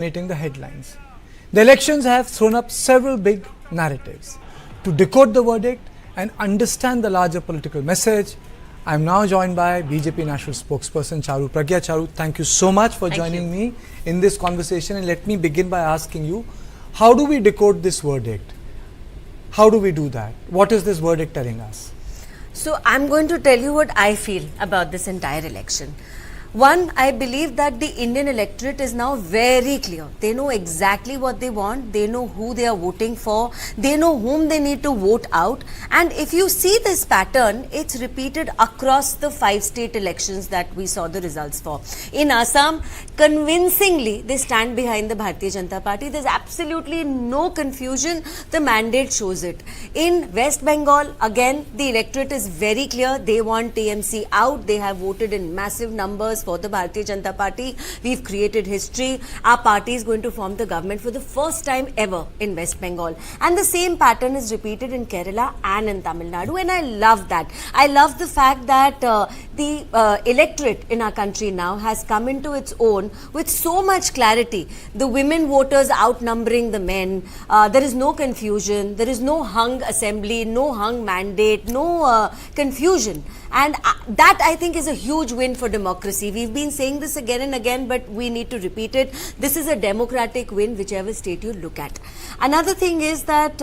dominating the headlines. The elections have thrown up several big narratives. To decode the verdict and understand the larger political message, I am now joined by BJP National Spokesperson Charu Pragya. Charu, thank you so much for joining me in this conversation, and let me begin by asking you, how do we decode this verdict? How do we do that? What is this verdict telling us? So I'm going to tell you what I feel about this entire election. One, I believe that the Indian electorate is now very clear. They know exactly what they want. They know who they are voting for. They know whom they need to vote out. And if you see this pattern, it's repeated across the 5 state elections that we saw the results for. In Assam, convincingly, they stand behind the Bharatiya Janata Party. There's absolutely no confusion. The mandate shows it. In West Bengal, again, the electorate is very clear. They want TMC out. They have voted in massive numbers for the Bharatiya Janata Party. We've created history. Our party is going to form the government for the first time ever in West Bengal. And the same pattern is repeated in Kerala and in Tamil Nadu. And I love that. I love the fact that the electorate in our country now has come into its own with so much clarity. The women voters outnumbering the men. There is no confusion. There is no hung assembly, no hung mandate, no confusion. And that, I think, is a huge win for democracy. We've been saying this again and again, but we need to repeat it. This is a democratic win, whichever state you look at. Another thing is that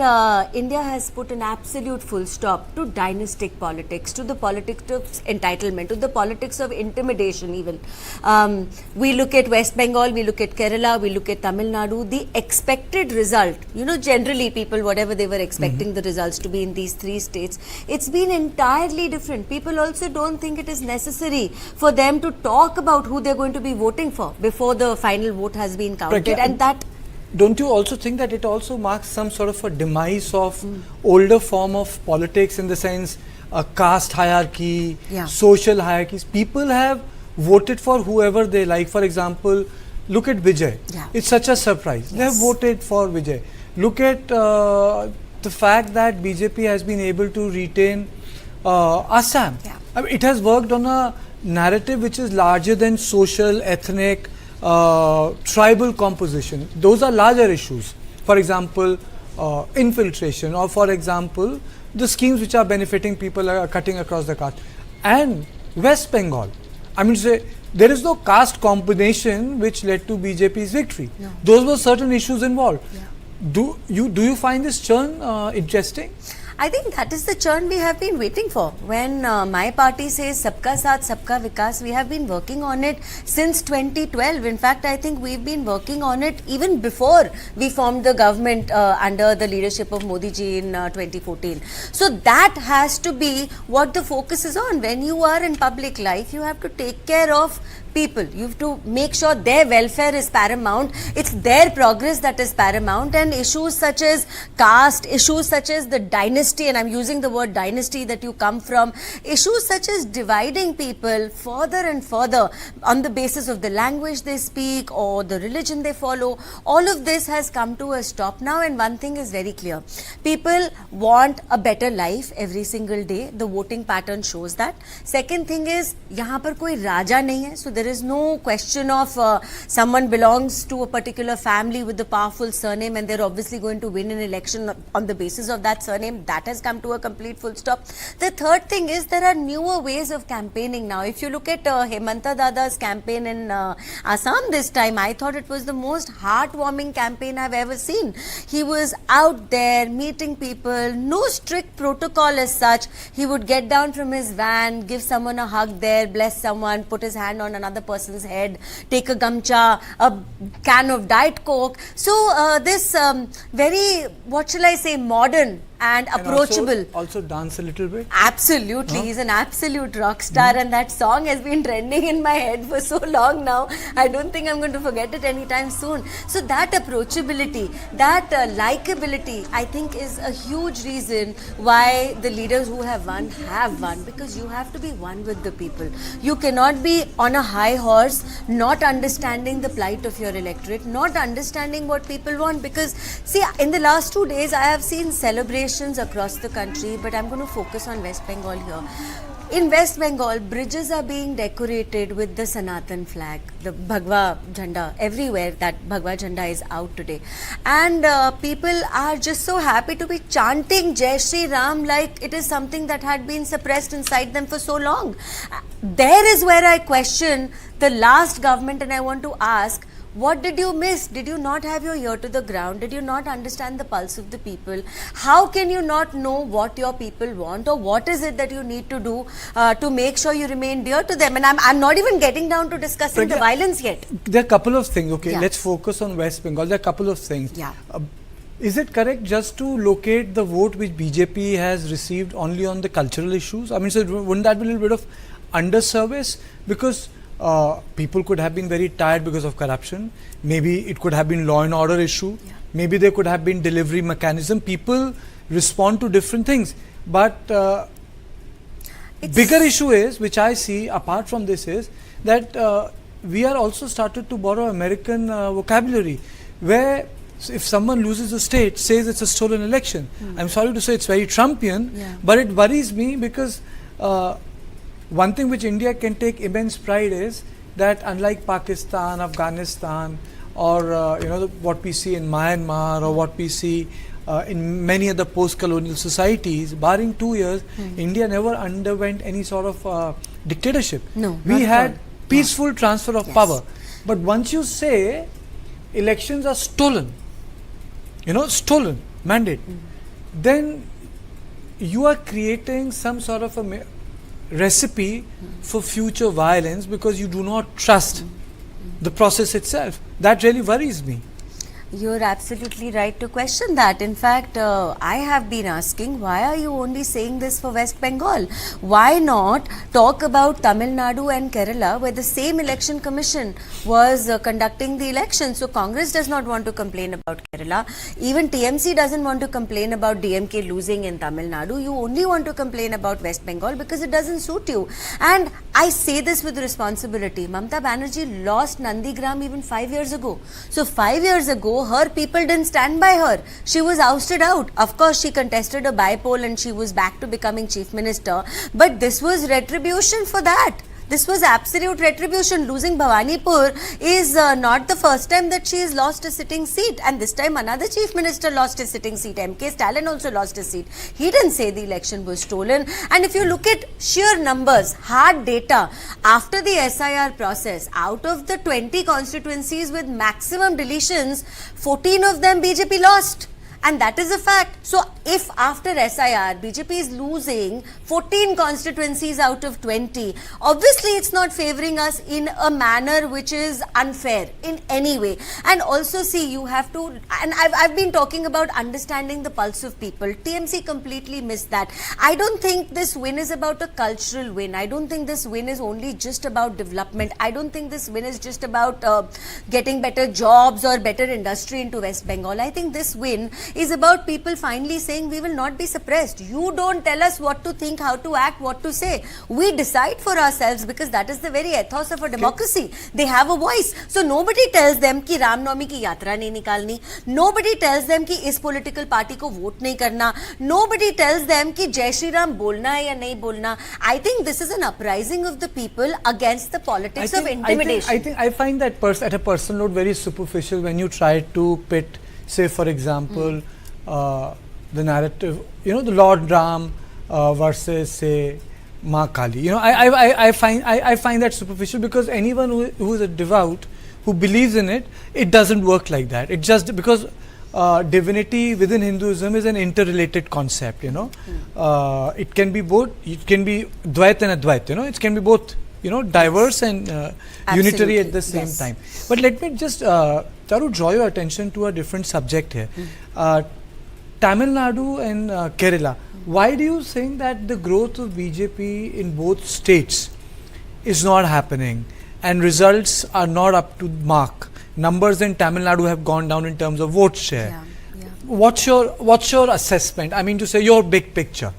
India has put an absolute full stop to dynastic politics, to the politics of entitlement, to the politics of intimidation even. We look at West Bengal, we look at Kerala, we look at Tamil Nadu. The expected result, generally people, whatever they were expecting the results to be in these 3 states, it's been entirely different. People also don't think it is necessary for them to talk about who they're going to be voting for before the final vote has been counted. Pragya, and that, don't you also think that it also marks some sort of a demise of older form of politics, in the sense a caste hierarchy, social hierarchies? People have voted for whoever they like. For example, look at Vijay. It's such a surprise. They have voted for Vijay. Look at the fact that BJP has been able to retain Assam. I mean, it has worked on a narrative which is larger than social, ethnic, tribal composition. Those are larger issues. For example, infiltration, or for example, the schemes which are benefiting people are cutting across the caste. And West Bengal, I mean, there is no caste combination which led to BJP's victory. No. Those were certain issues involved. Do you find this churn interesting? I think that is the churn we have been waiting for. When my party says Sabka Saath, Sabka Vikas, we have been working on it since 2012. In fact, I think we've been working on it even before we formed the government under the leadership of Modi ji in 2014. So that has to be what the focus is on. When you are in public life, you have to take care of people. You have to make sure their welfare is paramount. It's their progress that is paramount, and issues such as caste, issues such as the dynasty, and I'm using the word dynasty that you come from, issues such as dividing people further and further on the basis of the language they speak or the religion they follow. All of this has come to a stop now, and one thing is very clear. People want a better life every single day. The voting pattern shows that. Second thing is, यहाँ पर कोई राजा नहीं है, so there is no question of someone belongs to a particular family with a powerful surname and they're obviously going to win an election on the basis of that surname. That has come to a complete full stop. The third thing is, there are newer ways of campaigning now. If you look at Hemanta Dada's campaign in Assam this time, I thought it was the most heartwarming campaign I've ever seen. He was out there meeting people, no strict protocol as such. He would get down from his van, give someone a hug there, bless someone, put his hand on another person's head, take a gamcha, a can of Diet Coke. So this very, what shall I say, modern and approachable. Also dance a little bit? Absolutely. He's an absolute rock star, and that song has been trending in my head for so long now. I don't think I'm going to forget it anytime soon. So that approachability, that likability, I think is a huge reason why the leaders who have won, because you have to be one with the people. You cannot be on a high horse, not understanding the plight of your electorate, not understanding what people want. Because see, in the last 2 days I have seen celebrations across the country, but I'm going to focus on West Bengal here. In West Bengal, bridges are being decorated with the Sanatan flag, the Bhagwa Jhanda, everywhere that Bhagwa Jhanda is out today. And people are just so happy to be chanting Jai Shri Ram like it is something that had been suppressed inside them for so long. There is where I question the last government, and I want to ask, what did you miss? Did you not have your ear to the ground? Did you not understand the pulse of the people? How can you not know what your people want, or what is it that you need to do to make sure you remain dear to them? And I'm not even getting down to discussing the violence yet. There are a couple of things. Okay, let's focus on West Bengal. There are a couple of things. Yeah. Is it correct just to locate the vote which BJP has received only on the cultural issues? I mean, so wouldn't that be a little bit of underservice? Because people could have been very tired because of corruption. Maybe it could have been law and order issue. Yeah. Maybe there could have been delivery mechanism. People respond to different things. But bigger issue is, which I see apart from this, is that we are also started to borrow American vocabulary, where if someone loses a state, says it's a stolen election. I'm sorry to say it's very Trumpian, but it worries me because one thing which India can take immense pride is that unlike Pakistan, Afghanistan, or what we see in Myanmar, or what we see in many other post-colonial societies, barring 2 years, India never underwent any sort of dictatorship. No, we had peaceful transfer of power. But once you say elections are stolen, stolen mandate, then you are creating some sort of a recipe for future violence because you do not trust the process itself. That really worries me. You're absolutely right to question that. In fact, I have been asking, why are you only saying this for West Bengal? Why not talk about Tamil Nadu and Kerala, where the same election commission was conducting the election? So Congress does not want to complain about Kerala. Even TMC doesn't want to complain about DMK losing in Tamil Nadu. You only want to complain about West Bengal because it doesn't suit you. And I say this with responsibility. Mamata Banerjee lost Nandigram even 5 years ago. So 5 years ago, her people didn't stand by her. She was ousted out. Of course, she contested a by-poll and she was back to becoming chief minister. But this was retribution for that. This was absolute retribution. Losing Bhawanipur is not the first time that she has lost a sitting seat. And this time another chief minister lost his sitting seat. MK Stalin also lost his seat. He didn't say the election was stolen. And if you look at sheer numbers, hard data, after the SIR process, out of the 20 constituencies with maximum deletions, 14 of them BJP lost. And that is a fact. So if after SIR, BJP is losing 14 constituencies out of 20, obviously it's not favoring us in a manner which is unfair in any way. And also see, you have to, and I've been talking about understanding the pulse of people. TMC completely missed that. I don't think this win is about a cultural win. I don't think this win is only just about development. I don't think this win is just about getting better jobs or better industry into West Bengal. I think this win is about people finally saying we will not be suppressed. You don't tell us what to think, how to act, what to say. We decide for ourselves because that is the very ethos of a democracy. They have a voice. So nobody tells them ki Ram Navami ki yatra nahi nikalni. Nobody tells them ki is political party ko vote nahi karna. Nobody tells them ki Jai Shri Ram bolna hai ya nahi bolna. I think this is an uprising of the people against the politics of intimidation. I find that at a personal note very superficial when you try to pit, say for example, the narrative, the Lord Ram versus say Ma Kali. I find that superficial because anyone who is a devout, who believes in it, it doesn't work like that. It just because divinity within Hinduism is an interrelated concept. It can be both. It can be Dvait and Advait. It can be both. Diverse and unitary at the same time. But let me just, Charu, draw your attention to a different subject here. Tamil Nadu and Kerala. Why do you think that the growth of BJP in both states is not happening and results are not up to mark? Numbers in Tamil Nadu have gone down in terms of vote share. What's your assessment? I mean to say your big picture.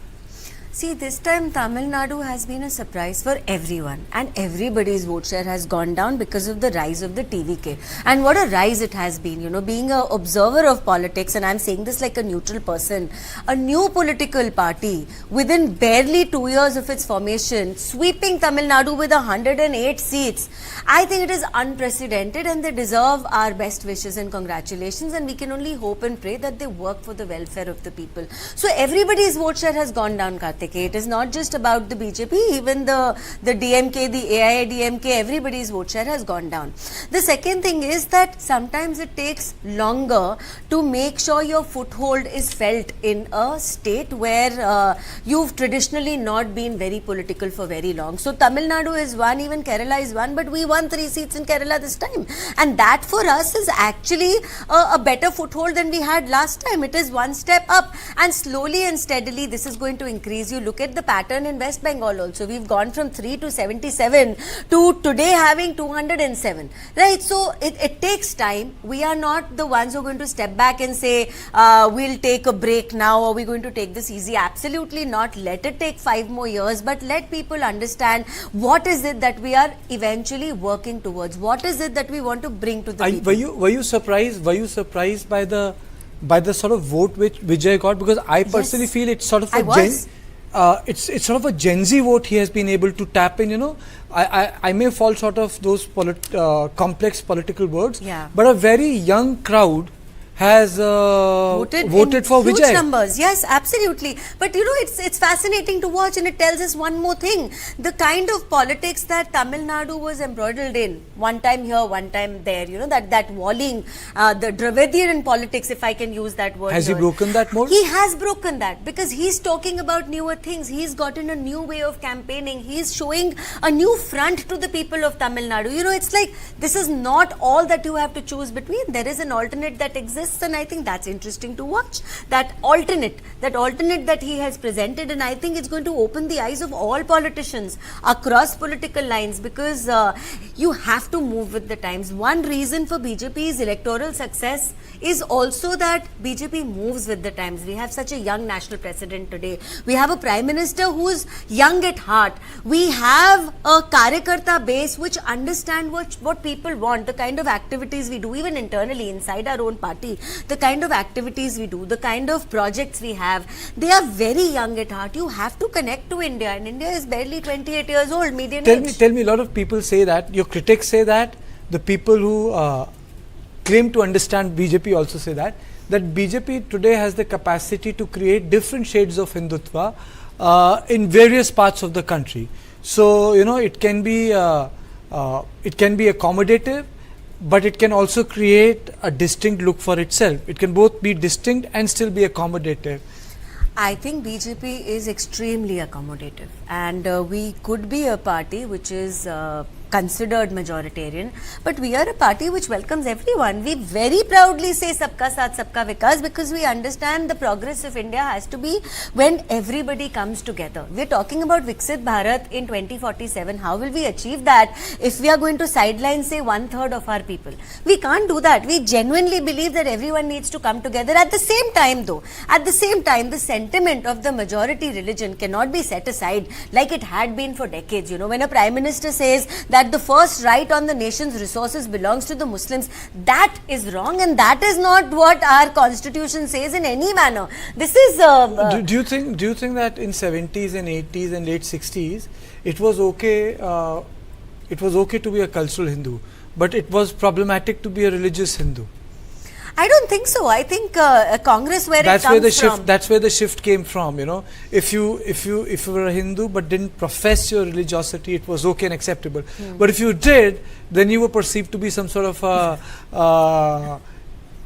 See, this time Tamil Nadu has been a surprise for everyone, and everybody's vote share has gone down because of the rise of the TVK. And what a rise it has been, you know, being an observer of politics, and I'm saying this like a neutral person, a new political party within barely 2 years of its formation, sweeping Tamil Nadu with 108 seats. I think it is unprecedented, and they deserve our best wishes and congratulations, and we can only hope and pray that they work for the welfare of the people. So everybody's vote share has gone down, Karthik. It is not just about the BJP, even the DMK, the AIADMK, everybody's vote share has gone down. The second thing is that sometimes it takes longer to make sure your foothold is felt in a state where you've traditionally not been very political for very long. So Tamil Nadu is one, even Kerala is one, but we won 3 seats in Kerala this time. And that for us is actually a better foothold than we had last time. It is one step up, and slowly and steadily this is going to increase. You look at the pattern in West Bengal also. We've gone from 3 to 77 to today having 207. Right? So it takes time. We are not the ones who are going to step back and say, we'll take a break now, or we're going to take this easy. Absolutely not. Let it take 5 more years, but let people understand what is it that we are eventually working towards. What is it that we want to bring to the people? Were you surprised? Were you surprised by the sort of vote which Vijay got? Because I personally feel it's sort of it's sort of a Gen Z vote he has been able to tap in. You know, I may fall short of those complex political words, but a very young crowd has voted for huge Vijay. Numbers. Yes, absolutely. But you know, it's fascinating to watch, and it tells us one more thing. The kind of politics that Tamil Nadu was embroiled in, one time here, one time there, you know, that walling, the Dravidian politics, if I can use that word. Has he broken that mold? He has broken that, because he's talking about newer things. He's gotten a new way of campaigning. He's showing a new front to the people of Tamil Nadu. You know, it's like, this is not all that you have to choose between. There is an alternate that exists. And I think that's interesting to watch, that alternate that he has presented, and I think it's going to open the eyes of all politicians across political lines, because you have to move with the times. One reason for BJP's electoral success is also that BJP moves with the times. We have such a young national president today. We have a prime minister who's young at heart. We have a Karyakarta base which understand what people want, the kind of activities we do, even internally inside our own party. The kind of activities we do, the kind of projects we have, they are very young at heart. You have to connect to India, and India is barely 28 years old, median age. Tell me, a lot of people say that, your critics say that, the people who claim to understand BJP also say that BJP today has the capacity to create different shades of Hindutva in various parts of the country. So, you know, it can be accommodative, but it can also create a distinct look for itself. It can both be distinct and still be accommodative. I think BJP is extremely accommodative, and we could be a party which is considered majoritarian, but we are a party which welcomes everyone. We very proudly say Sabka Saath, Sabka Vikas, because we understand the progress of India has to be when everybody comes together. We are talking about Viksit Bharat in 2047. How will we achieve that if we are going to sideline, say, 1/3 of our people? We can't do that. We genuinely believe that everyone needs to come together. At the same time, though, the sentiment of the majority religion cannot be set aside like it had been for decades. You know, when a prime minister says that the first right on the nation's resources belongs to the Muslims, that is wrong, and that is not what our constitution says in any manner. This is do you think that in 70s and 80s and late 60s it was okay to be a cultural Hindu, but it was problematic to be a religious Hindu? I don't think so. I think Congress, that's where the shift came from. You know, if you were a Hindu but didn't profess your religiosity, it was okay and acceptable. But if you did, then you were perceived to be some sort of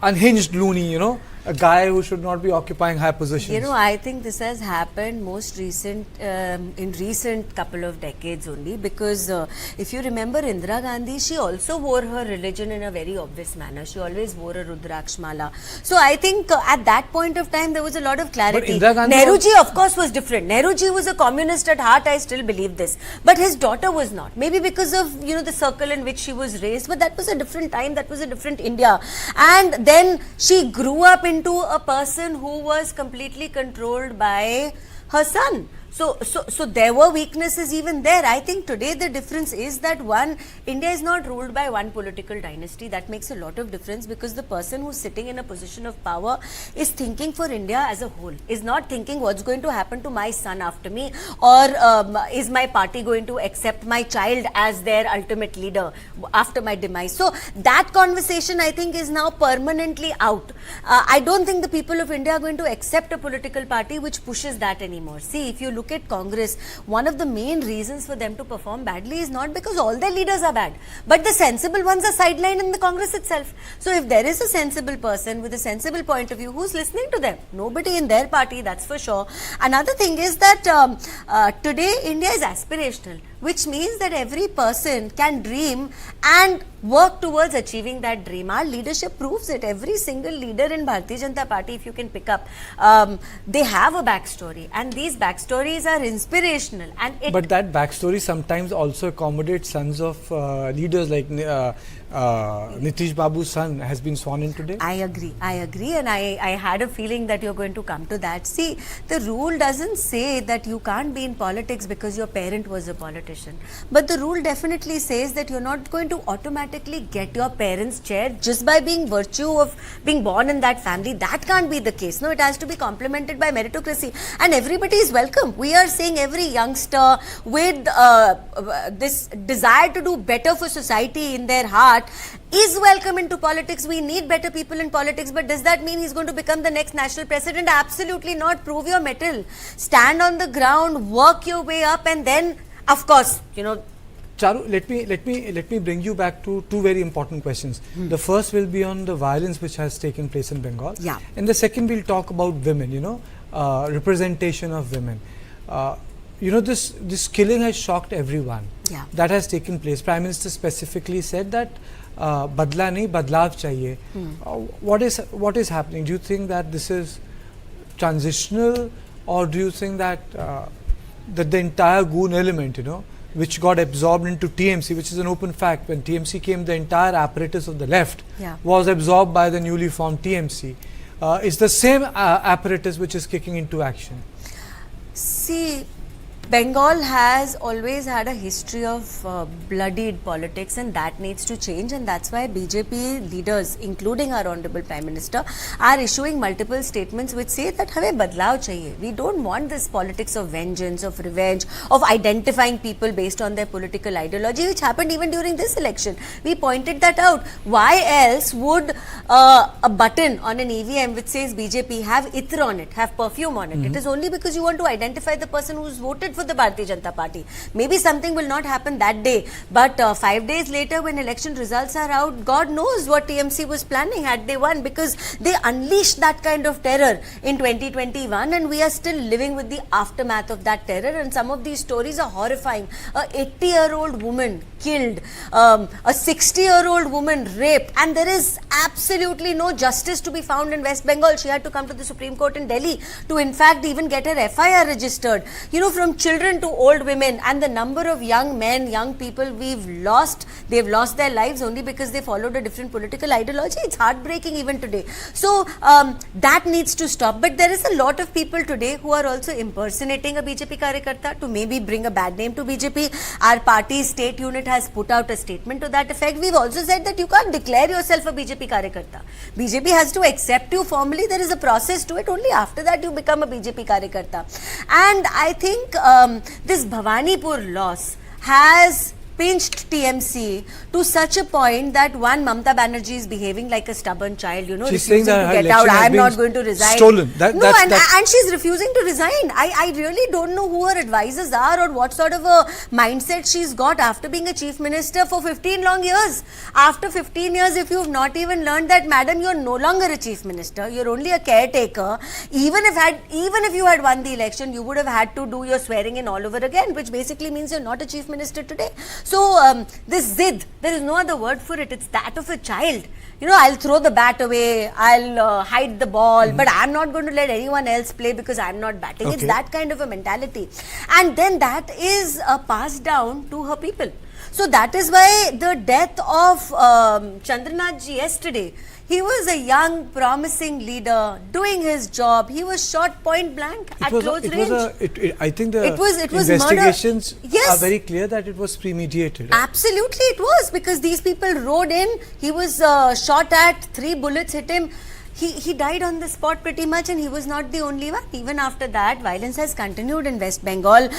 unhinged loony. You know, a guy who should not be occupying high positions. You know, I think this has happened in recent couple of decades only, because if you remember Indira Gandhi, she also wore her religion in a very obvious manner. She always wore a Rudraksh mala. So I think at that point of time there was a lot of clarity. Nehruji, of course, was different. Nehruji was a communist at heart. I still believe this, but his daughter was not. Maybe because of, you know, the circle in which she was raised. But that was a different time. That was a different India. And then she grew up into a person who was completely controlled by her son. So there were weaknesses even there. I think today the difference is that India is not ruled by one political dynasty. That makes a lot of difference, because the person who's sitting in a position of power is thinking for India as a whole, is not thinking what's going to happen to my son after me, or is my party going to accept my child as their ultimate leader after my demise. So that conversation, I think, is now permanently out. I don't think the people of India are going to accept a political party which pushes that anymore. See, if you look at Congress, one of the main reasons for them to perform badly is not because all their leaders are bad, but the sensible ones are sidelined in the Congress itself. So if there is a sensible person with a sensible point of view, who's listening to them? Nobody in their party, that's for sure. Another thing is that today India is aspirational, which means that every person can dream and work towards achieving that dream. Our leadership proves it. Every single leader in Bharatiya Janata Party, if you can pick up, they have a backstory, and these backstories are inspirational. But that backstory sometimes also accommodates sons of leaders, like Nitish Babu's son has been sworn in today. I agree, and I had a feeling that you're going to come to that. See, the rule doesn't say that you can't be in politics because your parent was a politician, but the rule definitely says that you're not going to automatically get your parents' chair just by being virtue of being born in that family. That can't be the case. No, it has to be complemented by meritocracy, and everybody is welcome. We are saying every youngster with this desire to do better for society in their heart is welcome into politics. We need better people in politics, but does that mean he's going to become the next national president? Absolutely not. Prove your mettle. Stand on the ground, work your way up, and then, of course, Charu, let me bring you back to two very important questions. The first will be on the violence which has taken place in Bengal. Yeah. And the second we'll talk about women, representation of women. This killing has shocked everyone. Yeah. That has taken place. Prime Minister specifically said that badla nahi, badlav chahiye. What is happening? Do you think that this is transitional, or do you think that that the entire goon element, which got absorbed into TMC, which is an open fact, when TMC came, the entire apparatus of the left was absorbed by the newly formed TMC. It's the same apparatus which is kicking into action. See, Bengal has always had a history of bloodied politics, and that needs to change, and that's why BJP leaders, including our Honorable Prime Minister, are issuing multiple statements which say that hame badlav chahiye. We don't want this politics of vengeance, of revenge, of identifying people based on their political ideology, which happened even during this election. We pointed that out. Why else would a button on an EVM which says BJP have itr on it, have perfume on it? It is only because you want to identify the person who's voted for the Bharatiya Janata Party. Maybe something will not happen that day, but 5 days later, when election results are out, God knows what TMC was planning had they won, because they unleashed that kind of terror in 2021, and we are still living with the aftermath of that terror. And some of these stories are horrifying. A 80-year-old woman killed, a 60-year-old woman raped, and there is absolutely no justice to be found in West Bengal. She had to come to the Supreme Court in Delhi to, in fact, even get her FIR registered. From children to old women, and the number of young men, young people they've lost their lives only because they followed a different political ideology. It's heartbreaking even today. So that needs to stop. But there is a lot of people today who are also impersonating a BJP karyakarta to maybe bring a bad name to BJP. Our party's state unit has put out a statement to that effect. We've also said that you can't declare yourself a BJP karyakarta. BJP has to accept you formally. There is a process to it. Only after that you become a BJP karyakarta. And I think this Bhawanipur loss has pinched TMC to such a point that one, Mamata Banerjee is behaving like a stubborn child, she's saying that to get out. I am not going to resign. Stolen. And she's refusing to resign. I really don't know who her advisors are or what sort of a mindset she's got after being a chief minister for 15 long years. After 15 years, if you've not even learned that, madam, you're no longer a chief minister, you're only a caretaker. Even if you had won the election, you would have had to do your swearing in all over again, which basically means you're not a chief minister today. So this zid, there is no other word for it. It's that of a child. I'll throw the bat away, I'll hide the ball, but I'm not going to let anyone else play because I'm not batting. Okay. It's that kind of a mentality. And then that is passed down to her people. So that is why the death of Chandranath ji yesterday, He was a young, promising leader doing his job. He was shot point blank at close range. I think the it was investigations murder. Yes. are very clear that it was premeditated. Absolutely, it was, because these people rode in. He was shot at, 3 bullets hit him. He died on the spot pretty much, and he was not the only one. Even after that, violence has continued in West Bengal.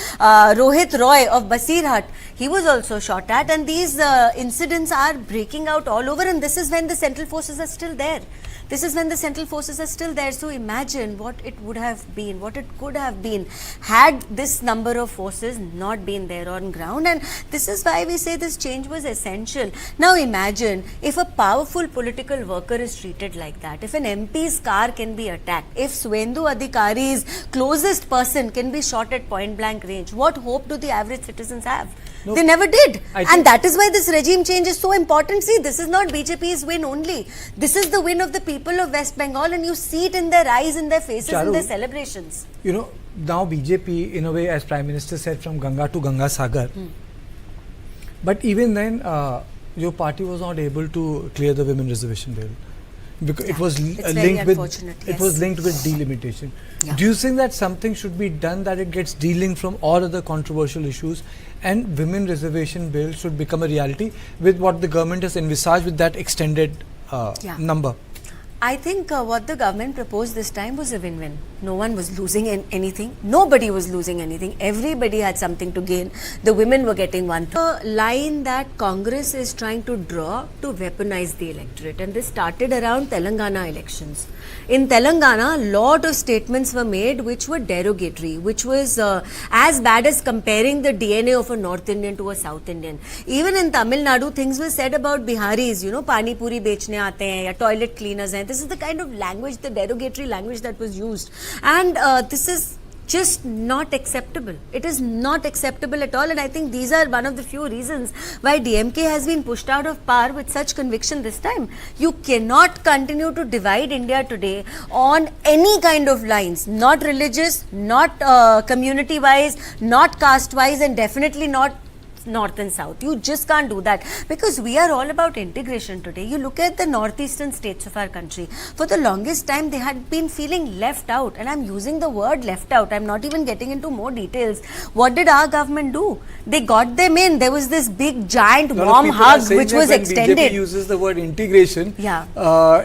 Rohit Roy of Basirhat, he was also shot at, and these incidents are breaking out all over, and this is when the central forces are still there. This is when the central forces are still there. So imagine what it would have been, what it could have been had this number of forces not been there on ground. And this is why we say this change was essential. Now imagine if a powerful political worker is treated like that, if an MP's car can be attacked, if Swendu Adhikari's closest person can be shot at point blank range, what hope do the average citizens have? No, they never did. And that is why this regime change is so important. See, this is not BJP's win only. This is the win of the people of West Bengal, and you see it in their eyes, in their faces, Charu, in their celebrations. You know, now BJP, in a way, as Prime Minister said, from Ganga to Ganga Sagar. But even then, your party was not able to clear the women reservation bill. Because it was linked with delimitation. Yeah. Do you think that something should be done, that it gets delinked from all other controversial issues, and women reservation bill should become a reality with what the government has envisaged with that extended number? I think what the government proposed this time was a win-win. No one was losing anything. Nobody was losing anything. Everybody had something to gain. The women were getting one thing. The line that Congress is trying to draw to weaponize the electorate, and this started around Telangana elections. In Telangana, a lot of statements were made which were derogatory, which was as bad as comparing the DNA of a North Indian to a South Indian. Even in Tamil Nadu, things were said about Biharis, you know, pani puri bechne aate hain, ya toilet cleaners hain. This is the kind of language, the derogatory language that was used. And this is just not acceptable. It is not acceptable at all, and I think these are one of the few reasons why DMK has been pushed out of power with such conviction this time. You cannot continue to divide India today on any kind of lines, not religious, not community wise, not caste wise, and definitely not north and south. You just can't do that, because we are all about integration today. You look at the northeastern states of our country. For the longest time, they had been feeling left out, and I'm using the word left out. I'm not even getting into more details. What did our government do? They got them in. There was this big, giant, warm hug which was extended. BJP uses the word integration.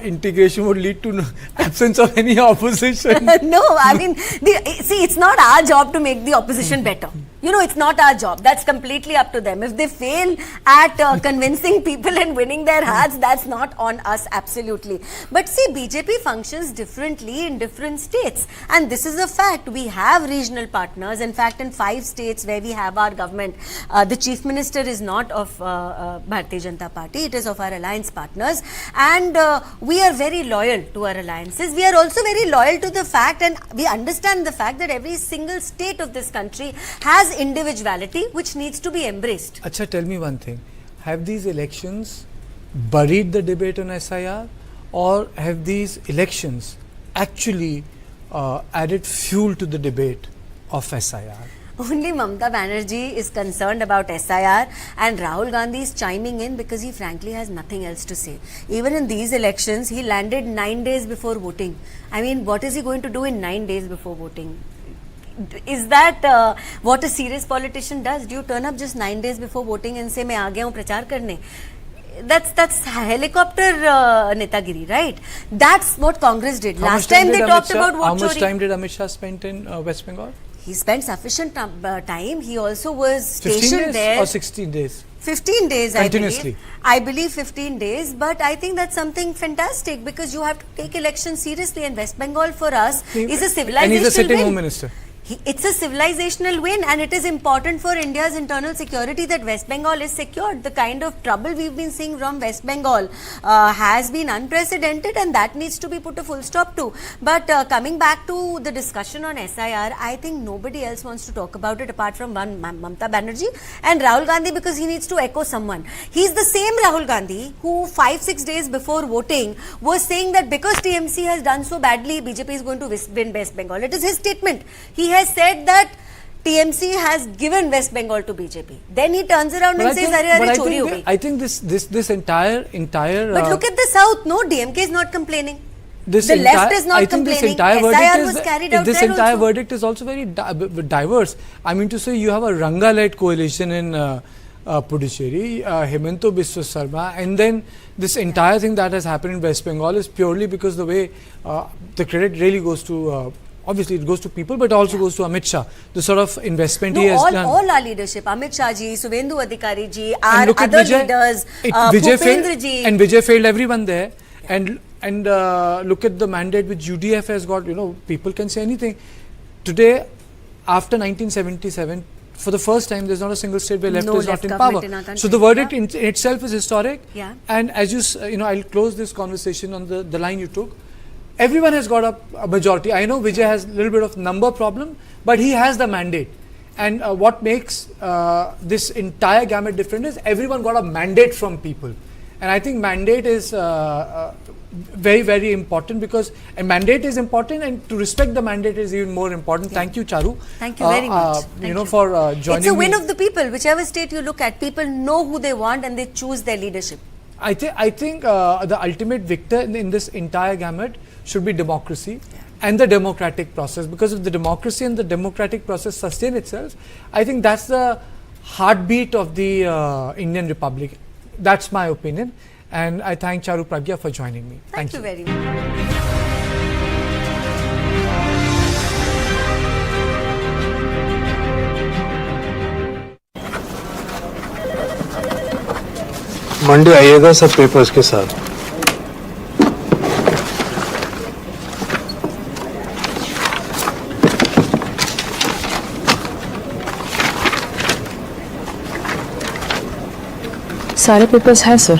Integration would lead to absence of any opposition. No, I mean, see, it's not our job to make the opposition better. You know, it's not our job. That's completely up to them. If they fail at convincing people and winning their hearts, that's not on us, absolutely. But see, BJP functions differently in different states. And this is a fact. We have regional partners. In fact, in 5 states where we have our government, the Chief Minister is not of Bharatiya Janata Party. It is of our alliance partners. And we are very loyal to our alliances. We are also very loyal to the fact, and we understand the fact that every single state of this country has individuality which needs to be embraced. Acha, tell me one thing. Have these elections buried the debate on SIR, or have these elections actually added fuel to the debate of SIR? Only Mamata Banerjee is concerned about SIR, and Rahul Gandhi is chiming in because he frankly has nothing else to say. Even in these elections, he landed 9 days before voting. I mean, what is he going to do in 9 days before voting? Is that what a serious politician does? Do you turn up just 9 days before voting and say, "मैं आ गया हूँ प्रचार करने"? That's helicopter netagiri, right? That's what Congress did. Last time they talked about vote chori. How much time did Amit Shah spend in West Bengal? He spent sufficient time. He also was stationed there. 15 days or 16 days? 15 days, continuously. I believe 15 days, but I think that's something fantastic, because you have to take elections seriously, and West Bengal for us is a civilizational and he's a sitting win. home minister. It's a civilizational win, and it is important for India's internal security that West Bengal is secured. The kind of trouble we've been seeing from West Bengal has been unprecedented, and that needs to be put a full stop to. But coming back to the discussion on SIR, I think nobody else wants to talk about it apart from one, Mamata Banerjee and Rahul Gandhi, because he needs to echo someone. He's the same Rahul Gandhi who 5-6 days before voting was saying that because TMC has done so badly, BJP is going to win West Bengal. It is his statement. He has said that TMC has given West Bengal to BJP. Then he turns around But and says, "Arey, arey, chori ho gayi." I think this entire But look at the South. No, DMK is not complaining. This The entire, left is not I think complaining. This entire SIR verdict was is, carried out this there entire also. verdict is also very diverse. I mean to say, you have a Ranga-led coalition in Puducherry, Hemanta Biswa Sarma, and then this entire thing that has happened in West Bengal is purely because the way the credit really goes to. Obviously, it goes to people, but also goes to Amit Shah. The sort of investment he has done. All our leadership, Amit Shah ji, Suvendu Adhikari ji, And our look at other Vijay, leaders, Vijay failed, Bhupendra ji. and Vijay failed everyone there. And look at the mandate which UDF has got. You know, people can say anything. Today, after 1977, for the first time, there's not a single state where left No is left not in government power. in our country. So the verdict in itself is historic. Yeah. And as you know, I'll close this conversation on the line you took. Everyone has got a majority. I know Vijay has a little bit of number problem, but he has the mandate. And what makes this entire gamut different is everyone got a mandate from people. And I think mandate is very, very important, because a mandate is important, and to respect the mandate is even more important. Thank you, Charu. Thank you very much. For joining It's a win me. of the people. Whichever state you look at, people know who they want and they choose their leadership. I think the ultimate victor in this entire gamut should be democracy and the democratic process, because if the democracy and the democratic process sustain itself, I think that's the heartbeat of the Indian Republic. That's my opinion, and I thank Charu Pragya for joining me. Thank you very much. Monday आइएगा सब papers के साथ। सारे papers हैं sir.